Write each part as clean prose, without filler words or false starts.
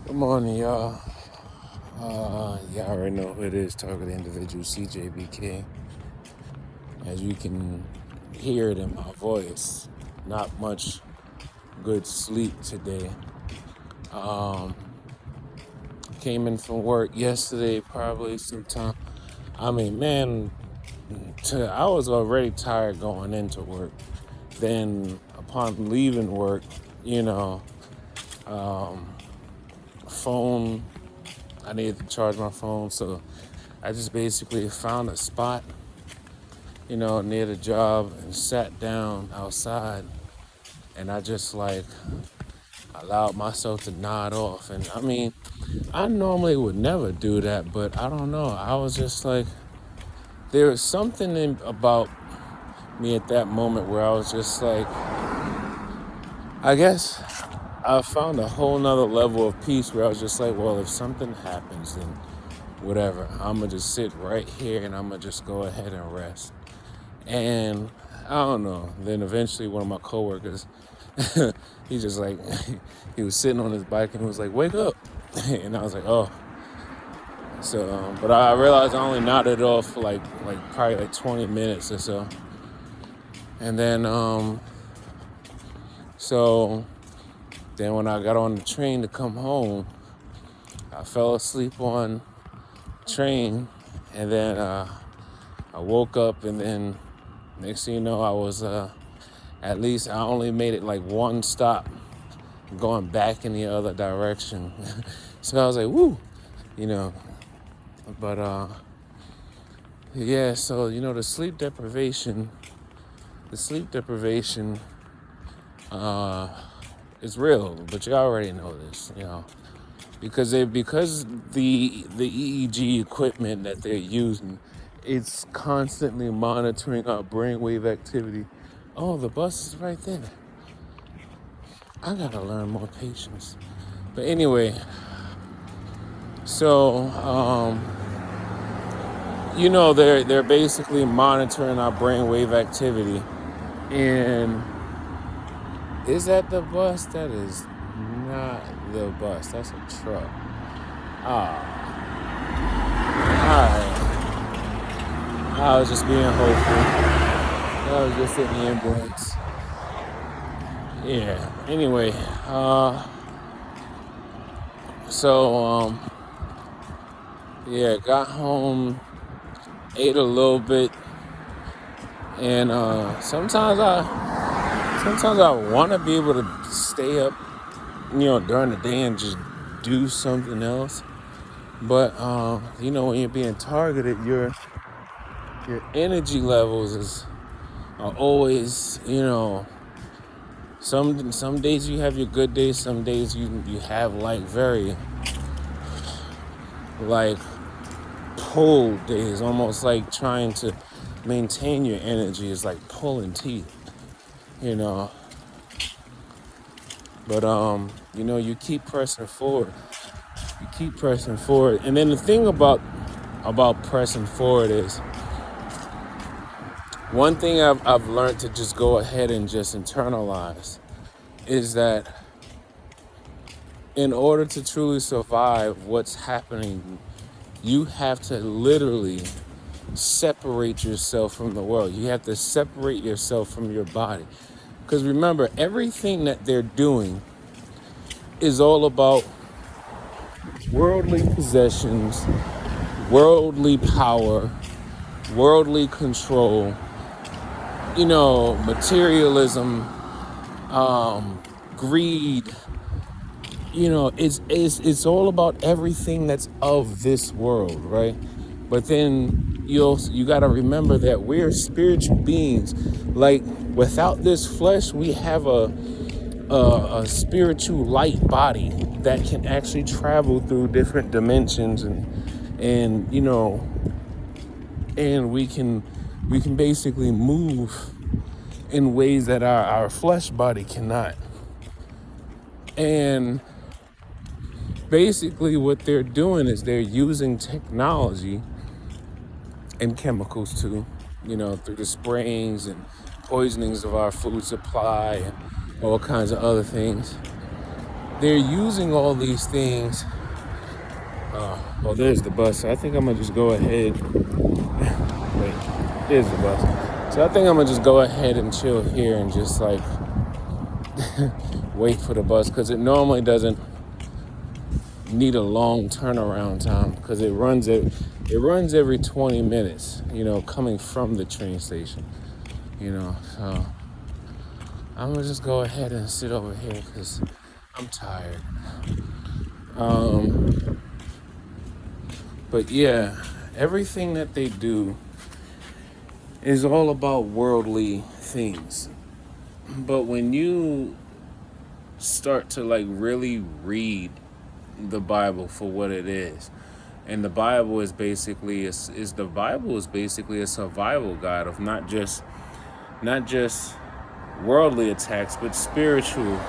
Good morning, y'all. Y'all already know who it is, target individual CJBK. As you can hear it in my voice, not much good sleep today. Came in from work yesterday, probably sometime. I mean, man, I was already tired going into work. Then, upon leaving work, you know, phone, I needed to charge my phone, so I just basically found a spot near the job and sat down outside and I just like allowed myself to nod off. And I mean, I normally would never do that, but I don't know. I was just like, there was something about me at that moment where I was just like, I guess I found a whole nother level of peace where I was just like, well, if something happens, then whatever. I'm gonna just sit right here and I'm gonna just go ahead and rest. And I don't know. Then eventually one of my coworkers, he just like, he was sitting on his bike and he was like, wake up. And I was like, oh. So, but I realized I only nodded off for like probably like 20 minutes or so. And then, so then when I got on the train to come home, I fell asleep on the train. And then I woke up and then next thing you know, I was, at least I only made it like one stop going back in the other direction. So I was like, woo, you know. But yeah, so the sleep deprivation is real, but you already know this, because the EEG equipment that they're using, it's constantly monitoring our brainwave activity. Oh, the bus is right there. I gotta learn more patience. But anyway, so they're basically monitoring our brainwave activity. And is that the bus? That is not the bus. That's a truck. Ah, alright. I was just being hopeful. I was just in the ambulance. Yeah. Anyway, so yeah, got home, ate a little bit, and sometimes I want to be able to stay up, during the day and just do something else. But when you're being targeted, your energy levels are always, some days you have your good days, some days you have like very like pull days, almost like trying to maintain your energy is like pulling teeth, you know. But you keep pressing forward. You keep pressing forward. And then the thing about pressing forward is one thing I've learned to just go ahead and just internalize is that in order to truly survive what's happening, you have to literally separate yourself from the world. You have to separate yourself from your body. Because remember, everything that they're doing is all about worldly possessions, worldly power, worldly control, materialism, greed. It's all about everything that's of this world, right? But then you got to remember that we're spiritual beings. Like without this flesh, we have a spiritual light body that can actually travel through different dimensions and and we can basically move in ways that our flesh body cannot. And basically what they're doing is they're using technology and chemicals too, through the sprayings and poisonings of our food supply and all kinds of other things. they're using all these things. Well, there's the bus. So I think I'm gonna just go ahead. Wait, there's the bus. So I think I'm gonna just go ahead and chill here and just like wait for the bus because it normally doesn't need a long turnaround time because it runs every 20 minutes. Coming from the train station. So I'm gonna just go ahead and sit over here because I'm tired. But yeah, everything that they do is all about worldly things. But when you start to like really read the Bible for what it is, and the Bible is basically a survival guide of not just worldly attacks, but spiritual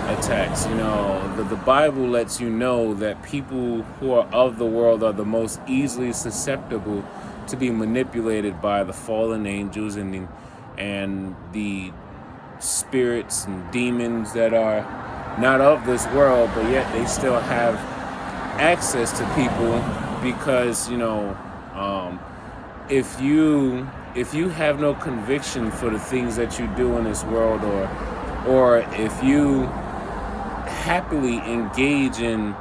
attacks. The Bible lets you know that people who are of the world are the most easily susceptible to be manipulated by the fallen angels and the spirits and demons that are not of this world, but yet they still have access to people because if you have no conviction for the things that you do in this world, or if you happily engage in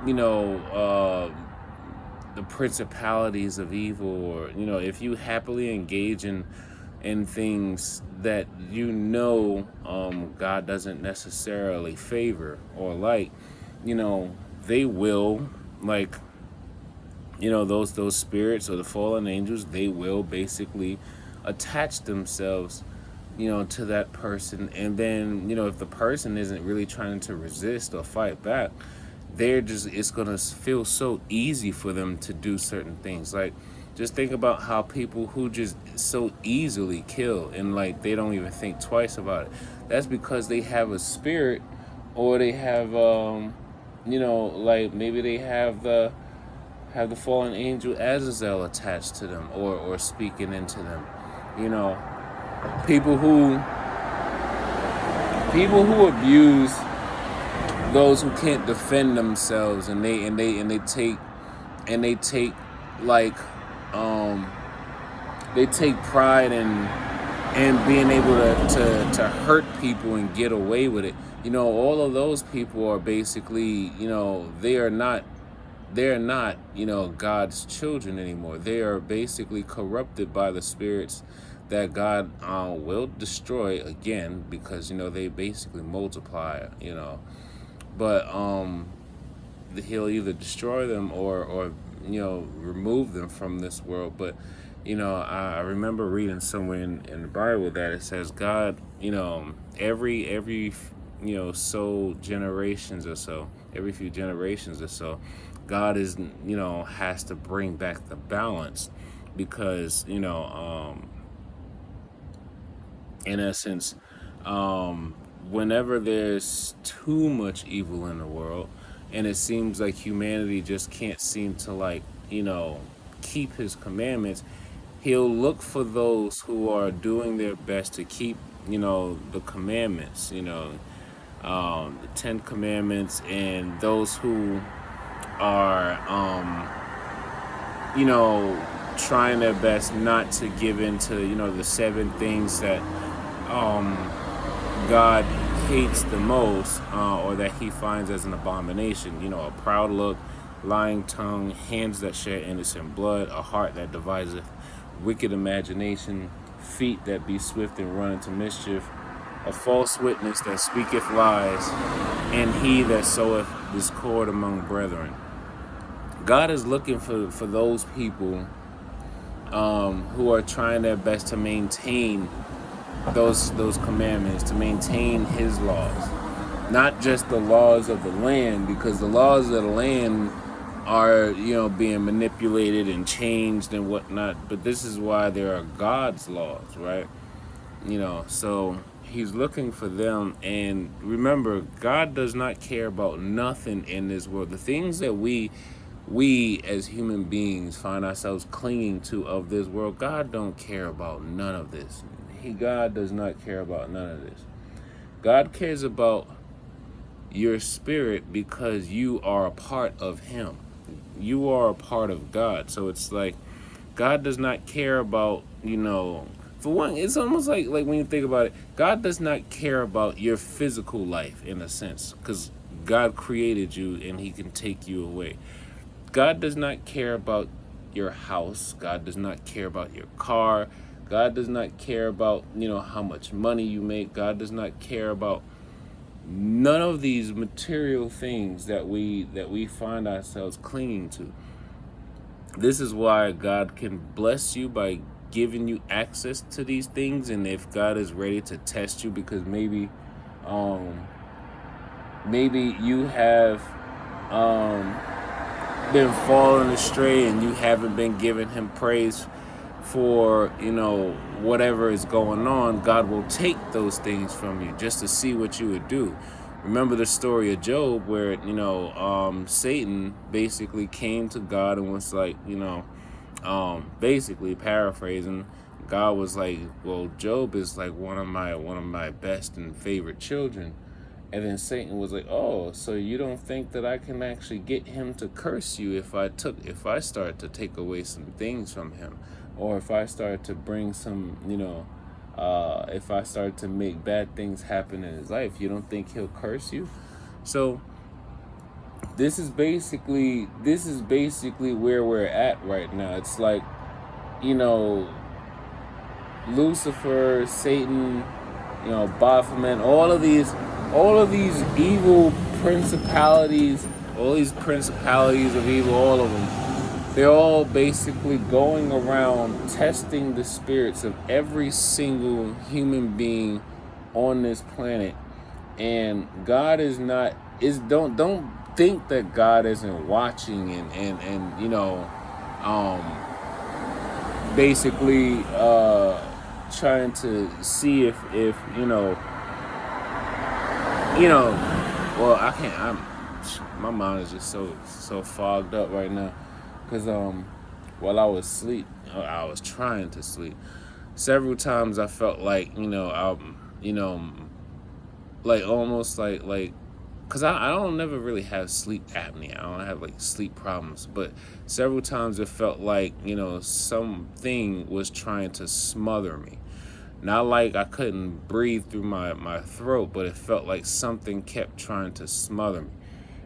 you know the principalities of evil, or if you happily engage in things that God doesn't necessarily favor or like, they will, like, those spirits or the fallen angels, they will basically attach themselves to that person. And then if the person isn't really trying to resist or fight back, it's gonna feel so easy for them to do certain things. Like, just think about how people who just so easily kill, and like they don't even think twice about it. That's because they have a spirit, or they have like maybe they have the fallen angel Azazel attached to them, or speaking into them. You know, people who abuse those who can't defend themselves, and they take like they take pride in being able to hurt people and get away with it. All of those people are basically, they're not God's children anymore. They are basically corrupted by the spirits that God will destroy again, because they basically multiply. But he'll either destroy them or remove them from this world. But I remember reading somewhere in the Bible that it says God, every every few generations or so, God is has to bring back the balance, because in essence, whenever there's too much evil in the world, and it seems like humanity just can't seem to, like, keep his commandments, he'll look for those who are doing their best to keep, the commandments, the Ten Commandments, and those who are, trying their best not to give in to, the seven things that God hates the most, or that he finds as an abomination. A proud look, lying tongue, hands that shed innocent blood, a heart that deviseth wicked imagination, feet that be swift and run into mischief, a false witness that speaketh lies, and he that soweth discord among brethren. God is looking for those people who are trying their best to maintain those commandments, to maintain his laws, not just the laws of the land, because the laws of the land are being manipulated and changed and whatnot. But this is why there are God's laws, right? So he's looking for them. And remember, God does not care about nothing in this world. The things that we as human beings find ourselves clinging to of this world, God don't care about none of this. God does not care about none of this. God cares about your spirit because you are a part of him. You are a part of God. So it's like God does not care about, for one, it's almost like when you think about it, God does not care about your physical life in a sense, because God created you and he can take you away. God does not care about your house. God does not care about your car. God does not care about, how much money you make. God does not care about none of these material things that we find ourselves clinging to. This is why God can bless you by giving you access to these things. And if God is ready to test you, because um, maybe you have been falling astray and you haven't been giving him praise for, whatever is going on, God will take those things from you just to see what you would do. Remember the story of Job where, Satan basically came to God and was like, basically paraphrasing, God was like, well, Job is like one of my best and favorite children. And then Satan was like, oh, so you don't think that I can actually get him to curse you if I start to take away some things from him, or if I start to bring some, if I start to make bad things happen in his life, you don't think he'll curse you? So this is basically where we're at right now. It's like, Lucifer, Satan, Baphomet, all of these evil principalities, all these principalities of evil, all of them, they're all basically going around testing the spirits of every single human being on this planet. And God is not, don't think that God isn't watching and basically trying to see if well, I can't. My mind is just so fogged up right now, because while I was asleep, I was trying to sleep. Several times I felt like like almost like, because I don't never really have sleep apnea. I don't have like sleep problems, but several times it felt like something was trying to smother me. Not like I couldn't breathe through my throat, but it felt like something kept trying to smother me.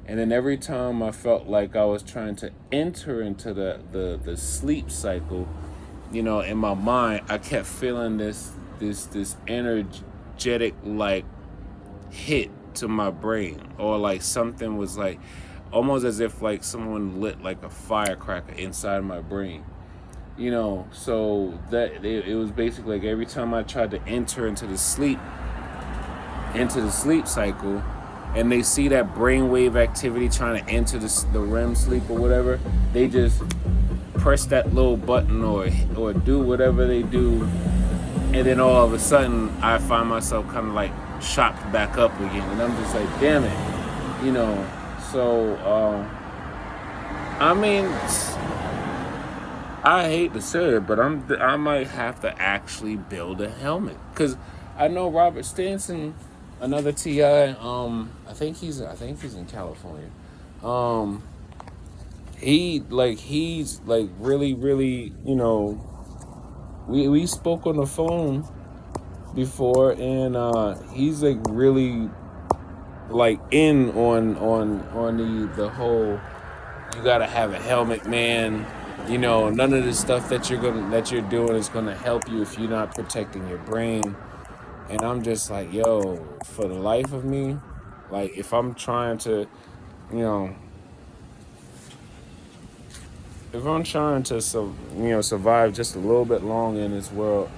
And then every time I felt like I was trying to enter into the sleep cycle, in my mind, I kept feeling this energetic like hit to my brain, or like something was like almost as if like someone lit like a firecracker inside my brain. So that it was basically like every time I tried to enter into the sleep cycle, and they see that brainwave activity trying to enter the REM sleep or whatever, they just press that little button or do whatever they do, and then all of a sudden I find myself kind of like shocked back up again, and I'm just like, damn it, So I mean, I hate to say it, but I might have to actually build a helmet, because I know Robert Stanson, another TI. I think he's in California. He's like really, really, we spoke on the phone before, and he's like really like in on the whole, you gotta have a helmet, man. None of the stuff that you're doing is gonna help you if you're not protecting your brain. And I'm just like, yo, for the life of me, like if I'm trying to, survive just a little bit longer in this world,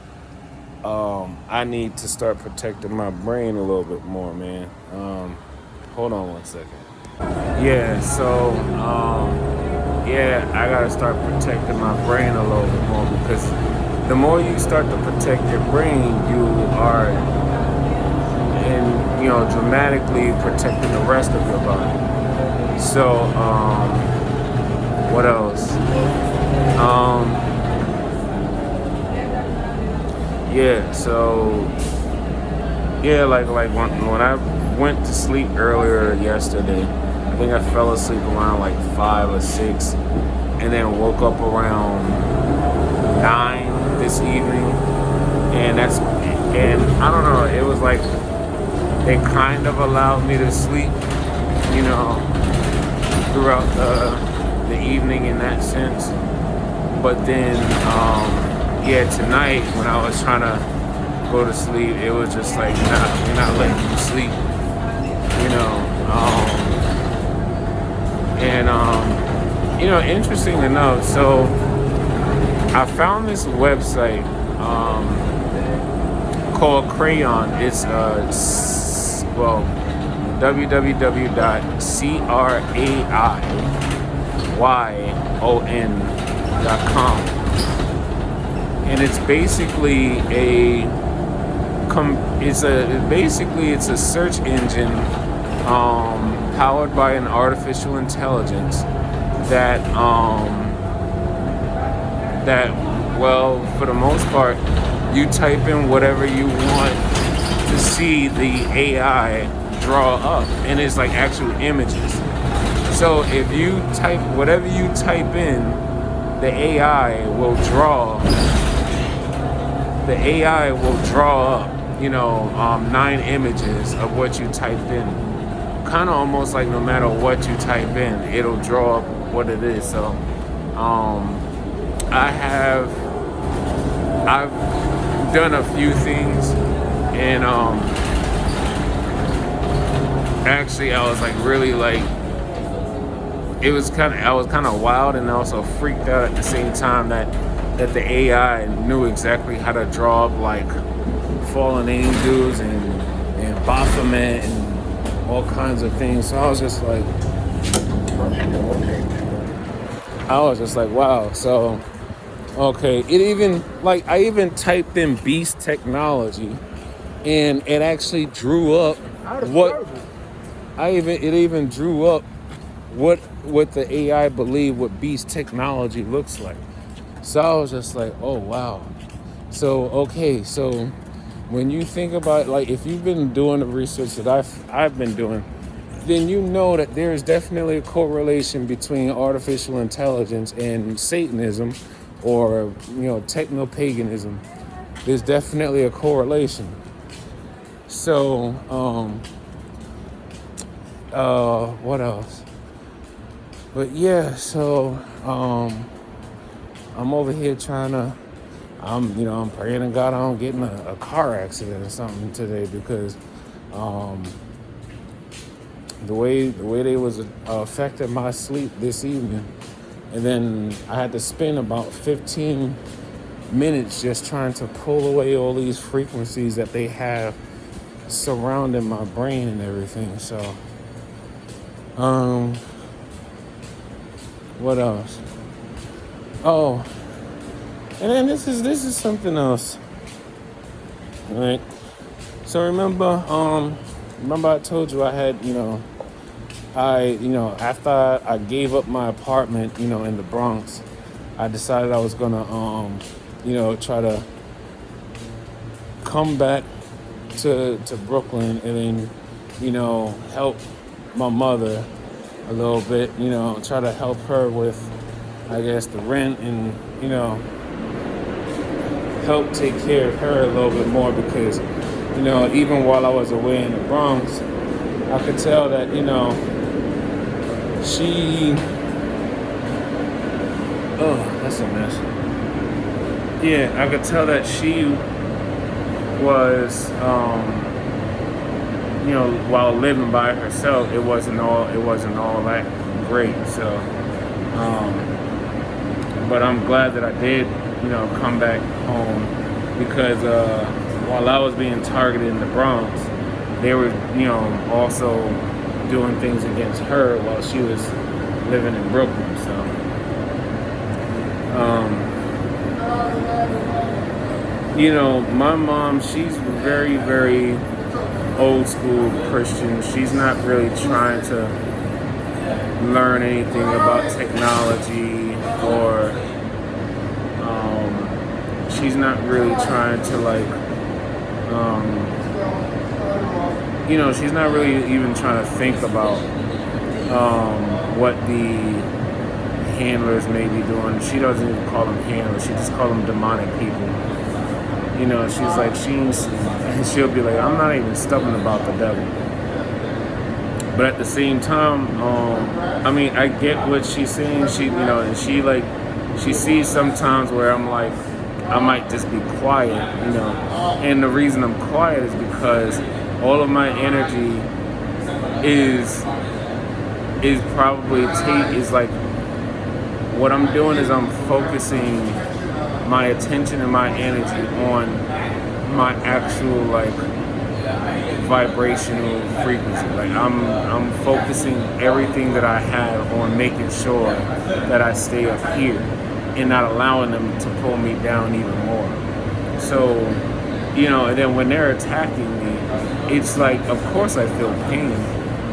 I need to start protecting my brain a little bit more, man. Hold on one second. Yeah, so I gotta start protecting my brain a little bit more, because the more you start to protect your brain, you are, and dramatically protecting the rest of your body. So, what else? Yeah, so Yeah, like when I went to sleep earlier yesterday, I think I fell asleep around like 5 or 6, and then woke up around 9 this evening, and I don't know. It was like it kind of allowed me to sleep, you know, throughout the evening in that sense. But then, yeah, tonight when I was trying to go to sleep, it was just like, nah, we're not letting you sleep, you know. Interesting enough, so I found this website called Crayon. It's www.crayon.com, and it's basically it's a search engine powered by an artificial intelligence that for the most part, you type in whatever you want to see the AI draw up, and it's like actual images. So if you type whatever you type in, the AI will draw up, 9 images of what you typed in. Kind of almost like no matter what you type in, it'll draw up what it is. So I've done a few things, and actually I was like really like, I was kind of wild and also freaked out at the same time that the AI knew exactly how to draw up like fallen angels and Baphomet and all kinds of things. So I was just like, wow. So okay, it even like I even typed in beast technology, and it actually drew up it even drew up what the AI believed what beast technology looks like. So I was just like, oh wow. So okay, so when you think about, like, if you've been doing the research that I've been doing, then you know that there is definitely a correlation between artificial intelligence and Satanism, or techno-paganism. There's definitely a correlation. So what else? But yeah, so I'm over here I'm praying to God I don't get in a car accident or something today, because the way they was affecting my sleep this evening, and then I had to spend about 15 minutes just trying to pull away all these frequencies that they have surrounding my brain and everything. So what else? Oh, and then this is something else. All right. So remember I told you I had, after I gave up my apartment, in the Bronx, I decided I was gonna try to come back to Brooklyn, and then, help my mother a little bit, try to help her with, I guess, the rent, and, help take care of her a little bit more, because, even while I was away in the Bronx, I could tell that, she, that's a mess. Yeah, I could tell that she was, while living by herself, it wasn't all that great. So, but I'm glad that I did, come back home, because while I was being targeted in the Bronx, they were, also doing things against her while she was living in Brooklyn. So, my mom, she's very, very old school Christian. She's not really trying to learn anything about technology, or she's not really trying to she's not really even trying to think about what the handlers may be doing. She doesn't even call them handlers. She just call them demonic people. She's like, she'll be like, I'm not even stubborn about the devil. But at the same time, I get what she's saying. And she sees sometimes where I'm like, I might just be quiet, And the reason I'm quiet is because all of my energy is like, what I'm doing is I'm focusing my attention and my energy on my actual vibrational frequency. Like I'm focusing everything that I have on making sure that I stay up here and not allowing them to pull me down even more. So, and then when they're attacking me, it's like, of course I feel pain,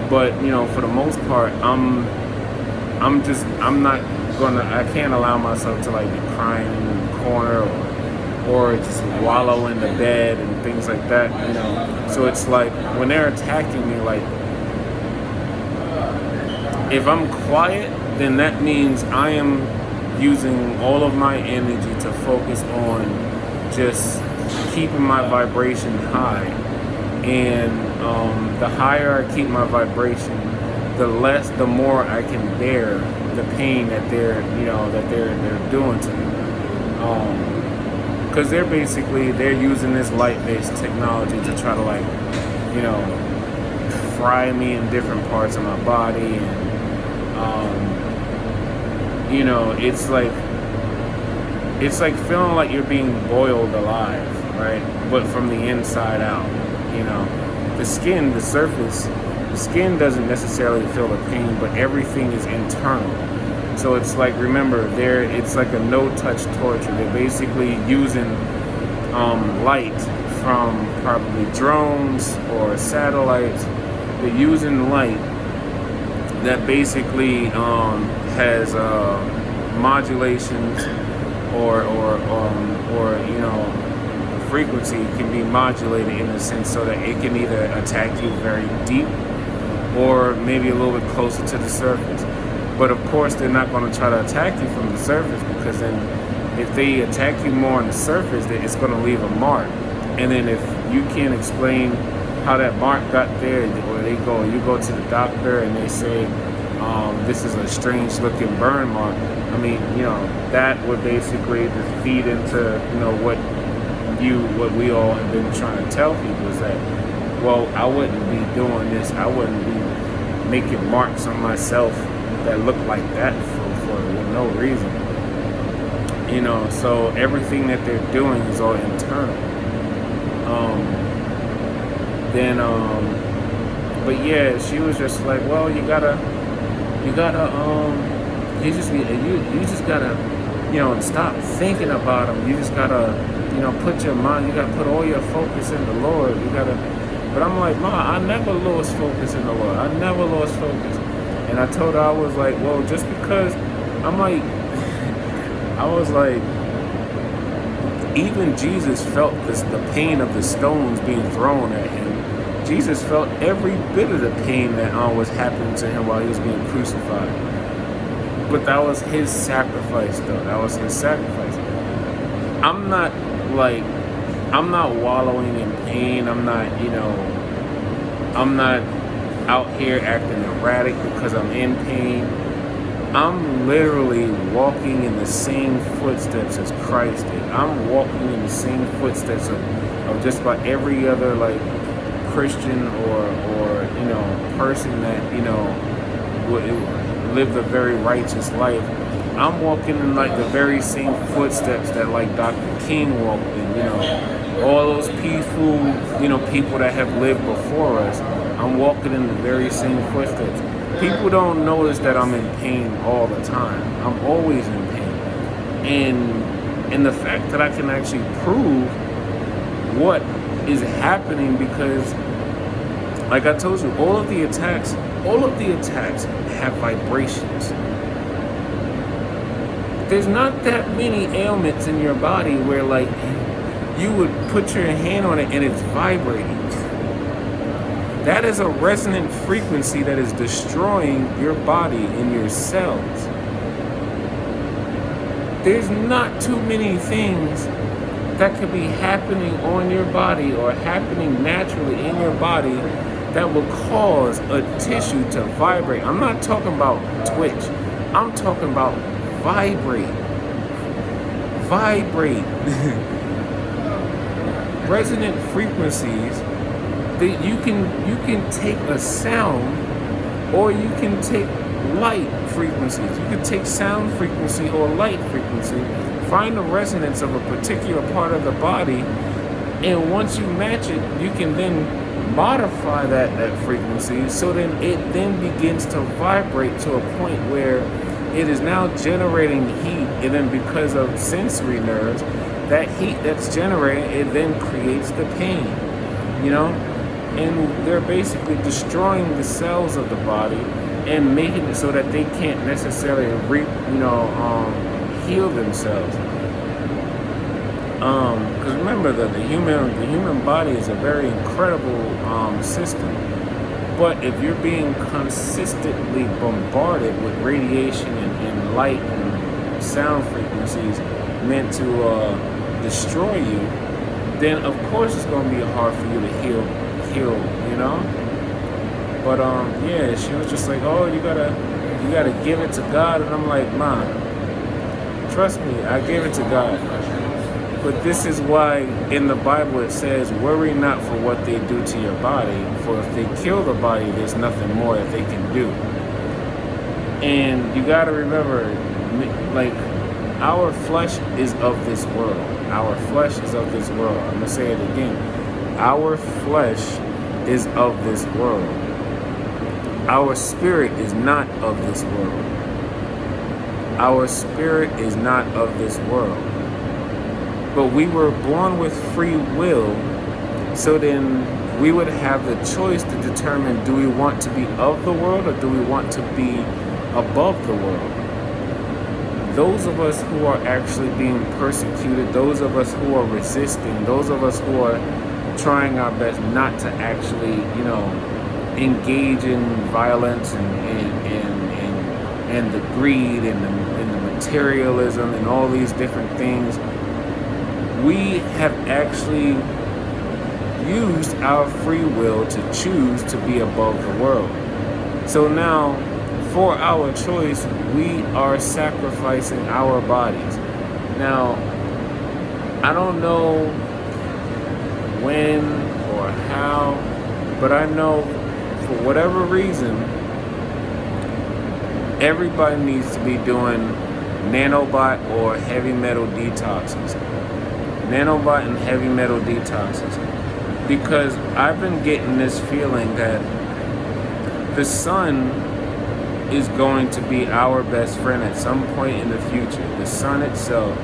but for the most part, I can't allow myself to be crying in the corner or just wallow in the bed and things like that, So it's like when they're attacking me, if I'm quiet, then that means I am using all of my energy to focus on just keeping my vibration high. And the higher I keep my vibration, the more I can bear the pain that they're doing to me. Because they're using this light-based technology to try to fry me in different parts of my body, and it's like feeling like you're being boiled alive, right? But from the inside out, the skin doesn't necessarily feel the pain, but everything is internal. So it's like, remember, it's like a no-touch torture. They're basically using light from probably drones or satellites. They're using light that basically has modulations or frequency can be modulated in a sense so that it can either attack you very deep or maybe a little bit closer to the surface. But of course, they're not going to try to attack you from the surface, because then if they attack you more on the surface, then it's going to leave a mark. And then if you can't explain how that mark got there, or you go to the doctor and they say, this is a strange looking burn mark. That would basically just feed into, what we all have been trying to tell people, is that, well, I wouldn't be doing this. I wouldn't be making marks on myself that look like that for no reason. So everything that they're doing is all internal. But yeah, she was just like, well, you just gotta stop thinking about them. You just gotta, put your mind, you gotta put all your focus in the Lord. But I'm like, Ma, I never lost focus in the Lord. I never lost focus. And I told her, I was like, well, just because, even Jesus felt the pain of the stones being thrown at him. Jesus felt every bit of the pain that was happening to him while he was being crucified. But that was his sacrifice, though. That was his sacrifice. I'm not wallowing in pain. I'm not out here acting erratic because I'm in pain. I'm literally walking in the same footsteps as Christ did. I'm walking in the same footsteps of just about every other Christian or person that would live a very righteous life. I'm walking in the very same footsteps that Dr. King walked in. All those peaceful people that have lived before us. I'm walking in the very same footsteps. People don't notice that I'm in pain all the time. I'm always in pain. And the fact that I can actually prove what is happening, because like I told you, all of the attacks have vibrations. There's not that many ailments in your body where you would put your hand on it and it's vibrating. That is a resonant frequency that is destroying your body and your cells. There's not too many things that could be happening on your body or happening naturally in your body that will cause a tissue to vibrate. I'm not talking about twitch. I'm talking about vibrate. Vibrate. Resonant frequencies that you can take a sound, or you can take light frequencies. You can take sound frequency or light frequency, find the resonance of a particular part of the body, and once you match it, you can then modify that frequency so then it then begins to vibrate to a point where it is now generating heat, and then because of sensory nerves, that heat that's generated, it then creates the pain, you know? And they're basically destroying the cells of the body and making it so that they can't necessarily heal themselves. Because remember that the human body is a very incredible system. But if you're being consistently bombarded with radiation and light and sound frequencies meant to destroy you, then of course it's going to be hard for you to heal, you know? But yeah, she was just like, oh, you gotta give it to God. And I'm like, Ma, trust me, I gave it to God. But this is why in the Bible it says, worry not for what they do to your body, for if they kill the body, there's nothing more that they can do. And you gotta remember, like, our flesh is of this world. Our flesh is of this world. I'm gonna say it again. Our flesh is of this world. Our spirit is not of this world. Our spirit is not of this world. But we were born with free will, so then we would have the choice to determine, do we want to be of the world or do we want to be above the world? Those of us who are actually being persecuted, those of us who are resisting, those of us who are trying our best not to actually, engage in violence and the greed and the materialism and all these different things, we have actually used our free will to choose to be above the world. So now, for our choice, we are sacrificing our bodies. Now, I don't know when or how, but I know for whatever reason, everybody needs to be doing nanobot or heavy metal detoxes. Nanobot and heavy metal detoxes. Because I've been getting this feeling that the sun is going to be our best friend at some point in the future. The sun itself.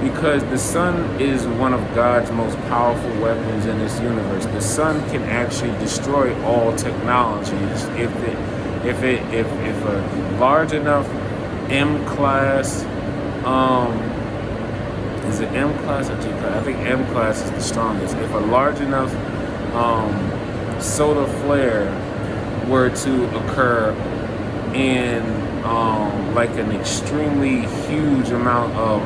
Because the sun is one of God's most powerful weapons in this universe. The sun can actually destroy all technologies if a large enough M-class, is it M-class or G-class? I think M-class is the strongest. If a large enough solar flare were to occur and like an extremely huge amount of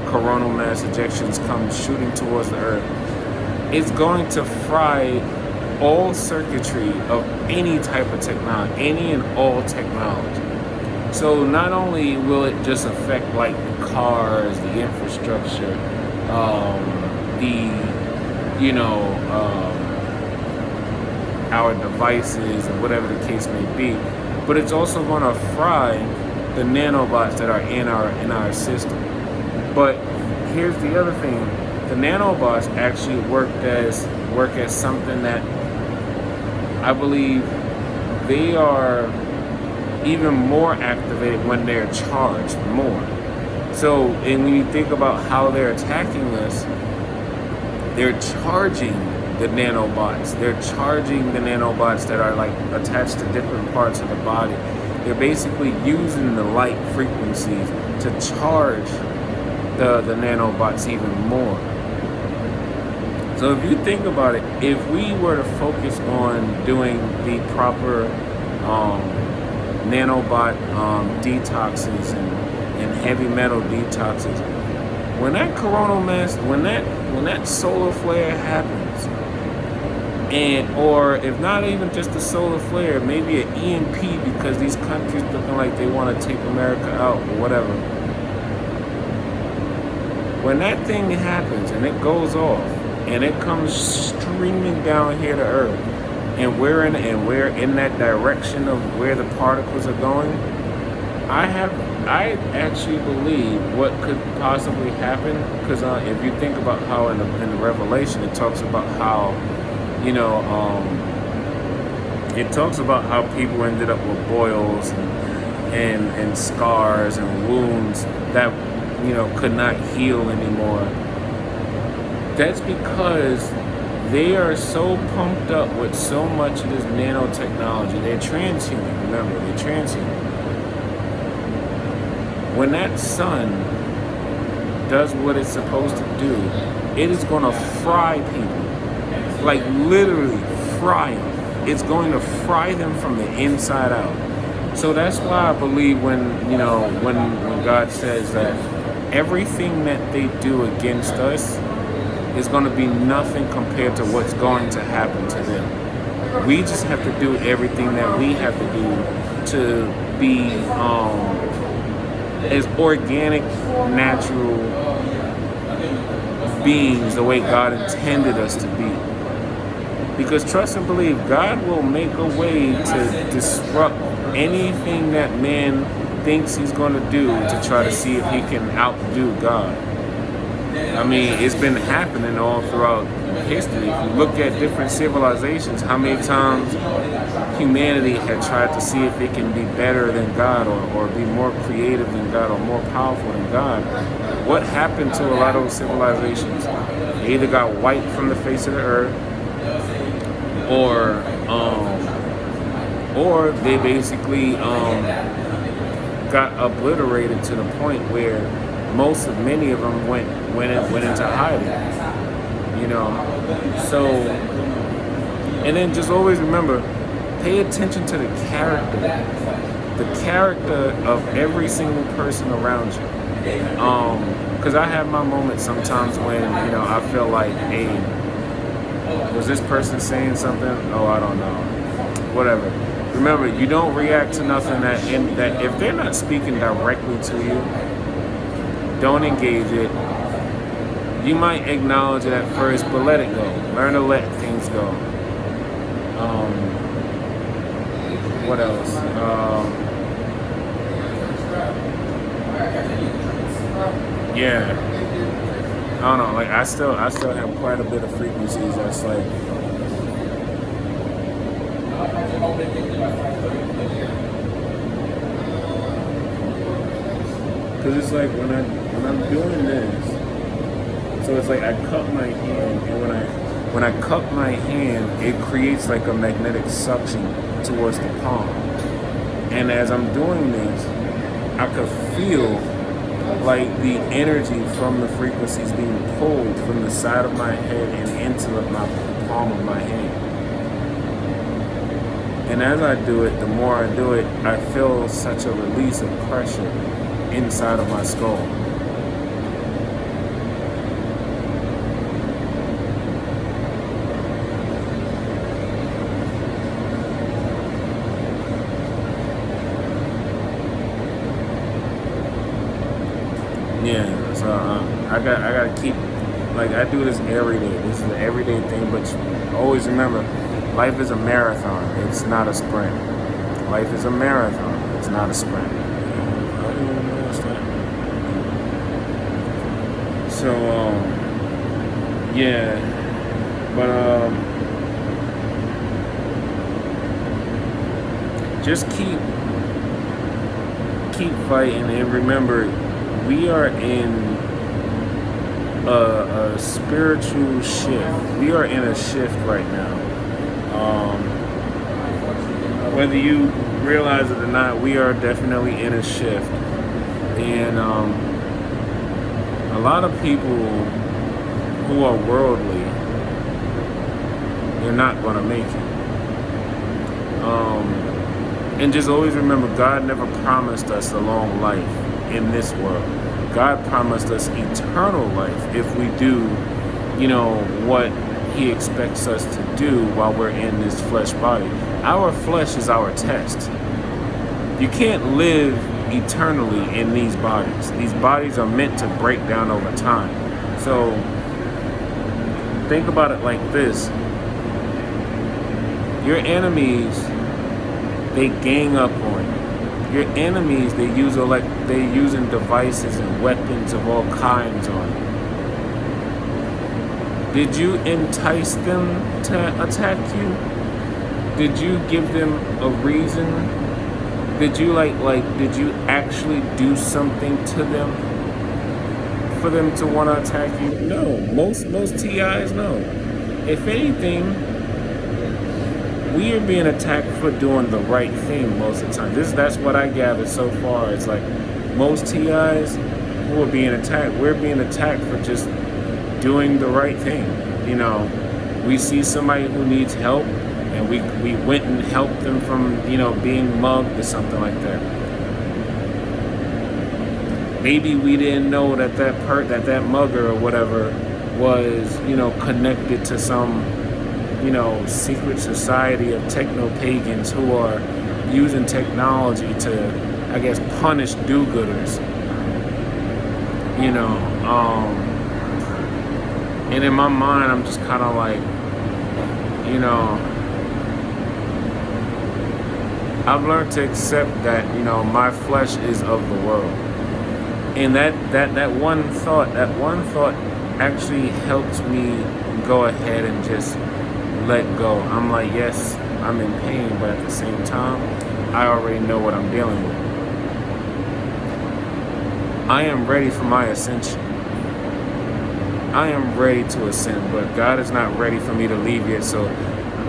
coronal mass ejections come shooting towards the Earth, it's going to fry all circuitry of any type of technology, any and all technology. So not only will it just affect like the cars, the infrastructure, our devices and whatever the case may be, but it's also going to fry the nanobots that are in our system. But here's the other thing: the nanobots actually work as something that I believe they are even more activated when they're charged more. So, and when you think about how they're attacking us, they're charging the nanobots. They're charging the nanobots that are like attached to different parts of the body. They're basically using the light frequencies to charge the nanobots even more. So if you think about it, if we were to focus on doing the proper um, nanobot detoxes and heavy metal detoxes, when that coronal mass, when that solar flare happens, and or if not even just a solar flare, maybe an EMP because these countries looking like they want to take America out or whatever. When that thing happens and it goes off and it comes streaming down here to Earth, and we're in that direction of where the particles are going, I actually believe what could possibly happen, because if you think about how in the Revelation it talks about how, you know, it talks about how people ended up with boils and scars and wounds that, you know, could not heal anymore. That's because they are so pumped up with so much of this nanotechnology. They're transhuman, remember, they're transhuman. When that sun does what it's supposed to do, it is going to fry people. Like literally fry them. It's going to fry them from the inside out. So that's why I believe when God says that everything that they do against us is going to be nothing compared to what's going to happen to them. We just have to do everything that we have to do to be as organic, natural beings the way God intended us to be. Because trust and believe, God will make a way to disrupt anything that man thinks he's going to do to try to see if he can outdo God. I mean, it's been happening all throughout history. If you look at different civilizations, how many times humanity had tried to see if it can be better than God or be more creative than God or more powerful than God. What happened to a lot of those civilizations? They either got wiped from the face of the earth, or they basically got obliterated to the point where many of them went into hiding, you know. So, and then just always remember, pay attention to the character of every single person around you. Because I have my moments sometimes when, you know, I feel like, hey, was this person saying something? Oh, I don't know. Whatever. Remember, you don't react to nothing that if they're not speaking directly to you, don't engage it. You might acknowledge it at first, but let it go. Learn to let things go. What else? Yeah. I don't know. Like I still have quite a bit of frequencies that's like. Because it's like when I'm doing this, so it's like I cup my hand, and when I cup my hand, it creates like a magnetic suction towards the palm. And as I'm doing this, I could feel like the energy from the frequencies being pulled from the side of my head and into the palm of my hand. And as I do it, the more I do it, I feel such a release of pressure inside of my skull. Yeah, so I gotta keep, like I do this every day. This is an everyday thing, but always remember, life is a marathon. It's not a sprint. Life is a marathon. It's not a sprint. So, yeah, but just keep fighting, and remember, we are in a spiritual shift. We are in a shift right now. Whether you realize it or not, we are definitely in a shift, and a lot of people who are worldly you're not gonna make it. Um, and just always remember, God never promised us a long life in this world. God promised us eternal life if we do, what He expects us to do while we're in this flesh body. Our flesh is our test. You can't live eternally in these bodies. These bodies are meant to break down over time. So think about it like this. Your enemies, they gang up on you. Your enemies, they're using devices and weapons of all kinds on you. Did you entice them to attack you? Did you give them a reason? Did you did you actually do something to them for them to want to attack you? No. Most TIs, no. If anything, we are being attacked for doing the right thing most of the time. That's what I gathered so far. It's like most TIs who are being attacked, we're being attacked for just doing the right thing. We see somebody who needs help, and we went and helped them from being mugged or something like that. Maybe we didn't know that mugger or whatever was connected to some secret society of techno-pagans who are using technology to, I guess, punish do-gooders. And in my mind, I'm just kind of like, I've learned to accept that, my flesh is of the world. And that one thought actually helps me go ahead and just let go. I'm like, yes, I'm in pain, but at the same time, I already know what I'm dealing with. I am ready for my ascension. I am ready to ascend, but God is not ready for me to leave yet. So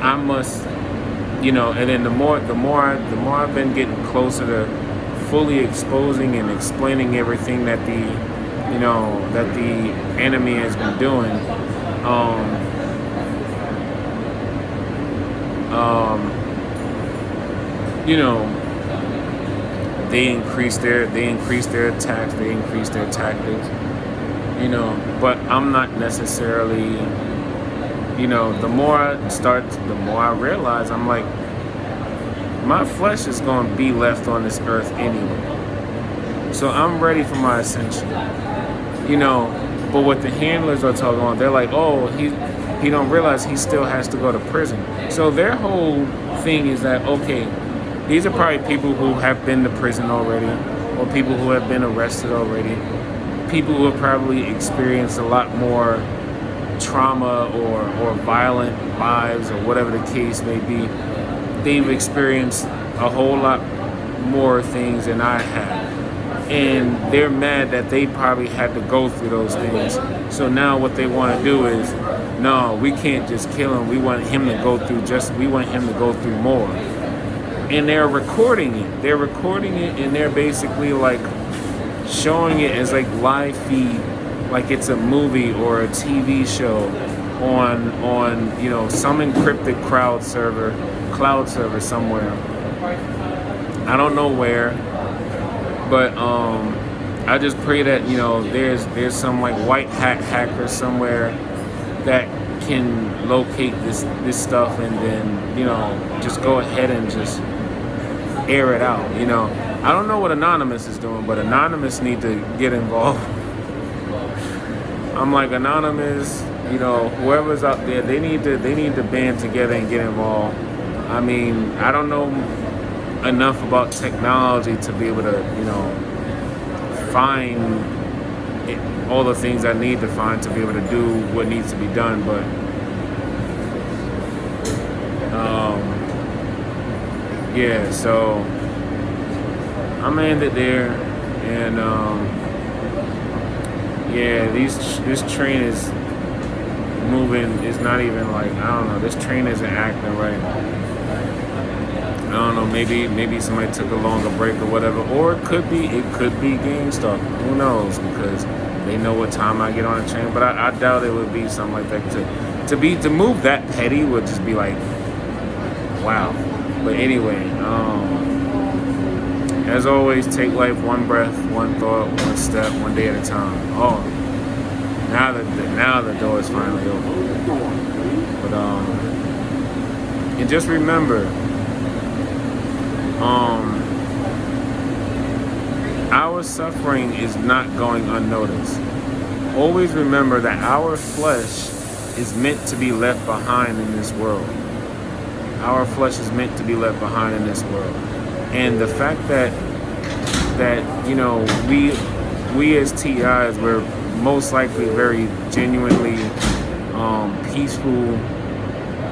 I must, and then the more I've been getting closer to fully exposing and explaining everything that the enemy has been doing, they increase their attacks, they increase their tactics, but I'm not necessarily, the more I realize, I'm like, my flesh is going to be left on this earth anyway. So I'm ready for my ascension, but what the handlers are talking about, they're like, oh, he don't realize he still has to go to prison. So their whole thing is that, okay, these are probably people who have been to prison already, or people who have been arrested already, people who have probably experienced a lot more trauma or violent lives or whatever the case may be. They've experienced a whole lot more things than I have. And they're mad that they probably had to go through those things. So now what they want to do is, no, we can't just kill him. We want him to go through more. And they're recording it. They're recording it, and they're basically like showing it as like live feed, like it's a movie or a TV show on some encrypted cloud server somewhere. I don't know where, but I just pray that there's some like white hat hacker somewhere that can locate this stuff and then just go ahead and just air it out. I don't know what Anonymous is doing, but Anonymous need to get involved. I'm like, Anonymous, whoever's out there, they need to band together and get involved. I mean, I don't know enough about technology to be able to find all the things I need to find to be able to do what needs to be done, but yeah, so I'm gonna end it there, and this train is moving. It's not even like, I don't know, this train isn't acting right. I don't know, maybe somebody took a longer break or whatever, or it could be GameStop. Who knows? Because they know what time I get on the train, but I doubt it would be something like that to move that petty would just be like, wow. But anyway, as always, take life one breath, one thought, one step, one day at a time. Oh, now the door is finally open. But and just remember, our suffering is not going unnoticed. Always remember that our flesh is meant to be left behind in this world. Our flesh is meant to be left behind in this world. And the fact that you know, we as TIs, we're most likely very genuinely peaceful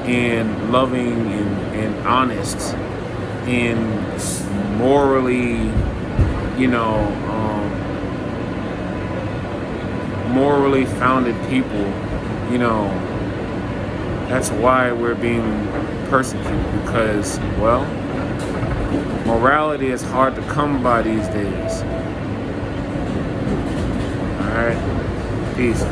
and loving and honest and morally, you know, morally founded people, you know, that's why we're being persecuted, because, well, morality is hard to come by these days. All right, peace.